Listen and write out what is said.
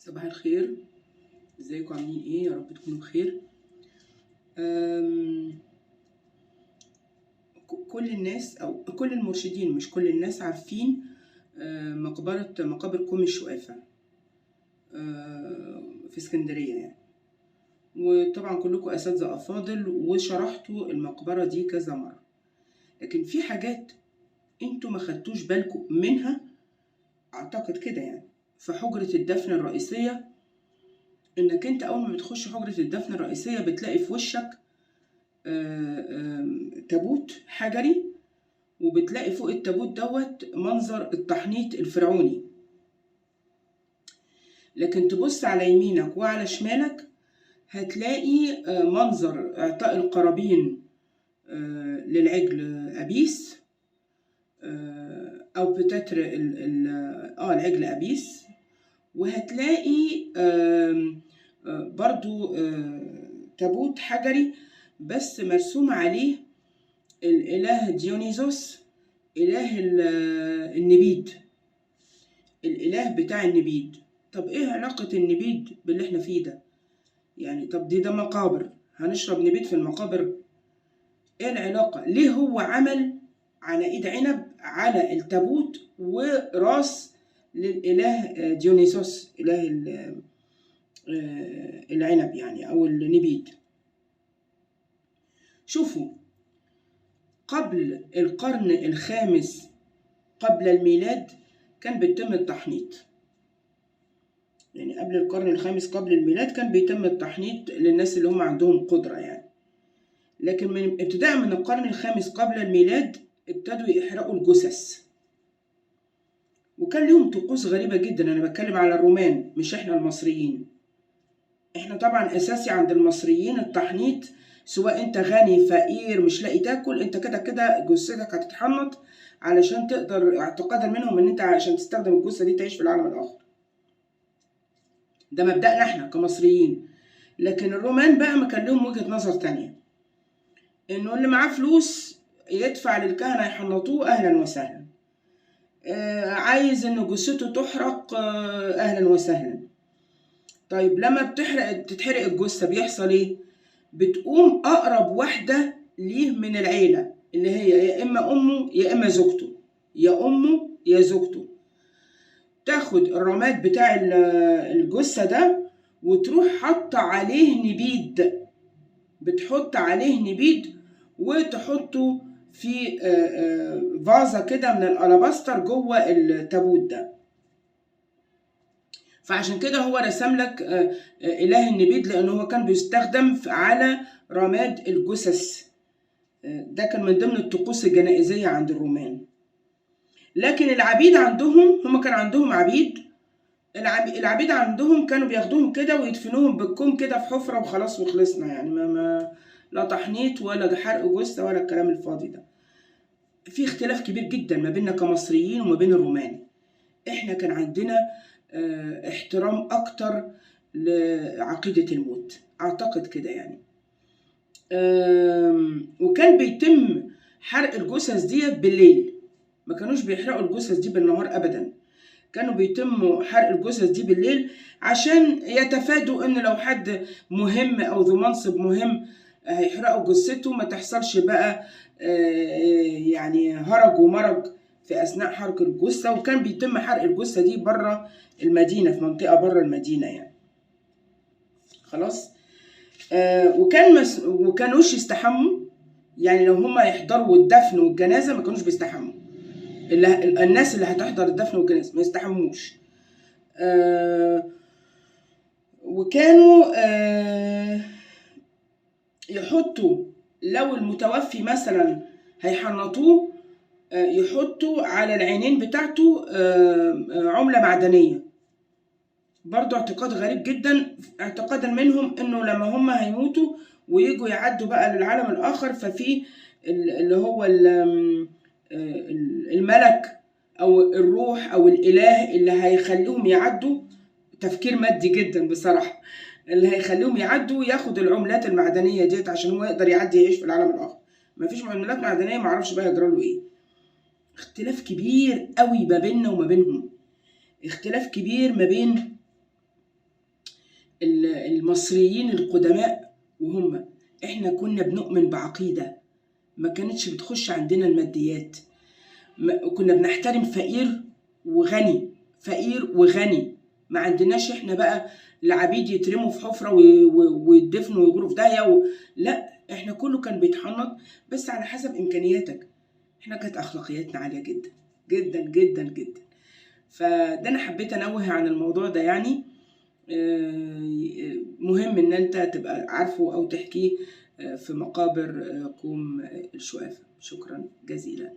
صباح الخير. ازيكم عاملين ايه؟ يا رب تكونوا بخير. كل الناس او كل المرشدين، مش كل الناس، عارفين مقابر كوم الشقافة في اسكندرية يعني. وطبعا كلكم اساتذة افاضل وشرحتوا المقبرة دي كذا مرة، لكن في حاجات انتوا ما خدتوش بالكم منها اعتقد كده يعني. في حجرة الدفن الرئيسية، انك انت اول ما بتخش حجرة الدفن الرئيسية بتلاقي في وشك تابوت حجري، وبتلاقي فوق التابوت دوت منظر التحنيط الفرعوني. لكن تبص على يمينك وعلى شمالك هتلاقي منظر اعطاء القرابين للعجل ابيس، او بتتر العجل ابيس. وهتلاقي برضو تابوت حجري بس مرسوم عليه الإله ديونيزوس، إله النبيد، الإله بتاع النبيد. طب إيه علاقة النبيد باللي إحنا فيه ده؟ يعني طب ده مقابر، هنشرب نبيد في المقابر؟ إيه العلاقة؟ ليه هو عمل على إيد عنب على التابوت وراس للإله ديونيسوس، إله العنب يعني أو النبيد؟ شوفوا، قبل القرن الخامس قبل الميلاد كان بيتم التحنيط. يعني قبل القرن الخامس قبل الميلاد كان بيتم التحنيط للناس اللي هم عندهم قدرة يعني. لكن من ابتداء من القرن الخامس قبل الميلاد ابتدوا يحرقوا الجثث، وكان لهم طقوس غريبة جدا. أنا بتكلم على الرومان مش إحنا المصريين. إحنا طبعا أساسي عند المصريين التحنيط، سواء أنت غني فقير مش لاقي تاكل، أنت كده كده جثتك هتتحنط علشان تقدر، اعتقادا منهم ان انت عشان تستخدم الجثه دي تعيش في العالم الاخر. ده مبدأنا احنا كمصريين. لكن الرومان بقى ما كان لهم وجهه نظر تانية، انه اللي معاه فلوس يدفع للكهنه يحنطوه، اهلا وسهلا. عايز ان جثته تحرق، اهلا وسهلا. طيب لما تتحرق الجثه بيحصل ايه؟ بتقوم اقرب واحده ليه من العيله، اللي هي يا اما امه يا اما زوجته، يا امه يا زوجته، تاخد الرماد بتاع الجثه ده وتروح حط عليه نبيد. بتحط عليه نبيد وتحطه في فازه كده من الالاباستر جوه التابوت ده. فعشان كده هو رسم لك اله النبيد، لانه هو كان بيستخدم على رماد الجثث. ده كان من ضمن الطقوس الجنائزيه عند الرومان. لكن العبيد عندهم، هم كان عندهم عبيد، العبيد عندهم كانوا بياخدوهم كده ويدفنوهم بالكوم كده في حفرة وخلاص وخلصنا يعني. لا تحنيط ولا حرق جثة ولا الكلام الفاضي ده. في اختلاف كبير جدا ما بيننا كمصريين وما بين الرومان. احنا كان عندنا احترام اكتر لعقيدة الموت، اعتقد كده يعني. وكان بيتم حرق الجثث دي بالليل، ما كانوش بيحرقوا الجثث دي بالنهار ابدا. كانوا بيتموا حرق الجثث دي بالليل عشان يتفادوا ان لو حد مهم او ذو منصب مهم هيحرقوا جثته، ما تحصلش بقى يعني هرج ومرج في اثناء حرق الجثه. وكان بيتم حرق الجثه دي بره المدينه، في منطقه بره المدينه يعني. خلاص. وكانوش يستحموا، يعني لو هم يحضروا الدفن والجنازه ما كانوش بيستحموا. الناس اللي هتحضر الدفن والجنازة ما يستحموش. وكانوا يحطوا، لو المتوفي مثلا هيحنطوه، يحطوا على العينين بتاعته عملة معدنية. برضو اعتقاد غريب جدا، اعتقادا منهم انه لما هم هيموتوا ويجوا يعدوا بقى للعالم الاخر، ففي اللي هو الملك او الروح او الاله اللي هيخليهم يعدوا. تفكير مادي جدا بصراحه. اللي هيخليهم يعدوا ياخد العملات المعدنيه ديت عشان هو يقدر يعدي يعيش في العالم الاخر. مفيش عملات معدنيه، معرفش بقى يجرى له ايه. اختلاف كبير قوي ما بيننا وما بينهم، اختلاف كبير ما بين المصريين القدماء وهم، احنا كنا بنؤمن بعقيدة، ما كانتش بتخش عندنا الماديات، كنا بنحترم فقير وغني، فقير وغني. ما عندناش احنا بقى العبيد يترموا في حفرة ويدفنوا ويجروا في داهية لا، احنا كله كان بيتحنط بس على حسب امكانياتك. احنا كانت اخلاقياتنا عالية جدا جدا جدا جدا. فده انا حبيت انوه عن الموضوع ده يعني. مهم ان انت تبقى عارفه او تحكيه في مقابر كوم الشوافة. شكرا جزيلا.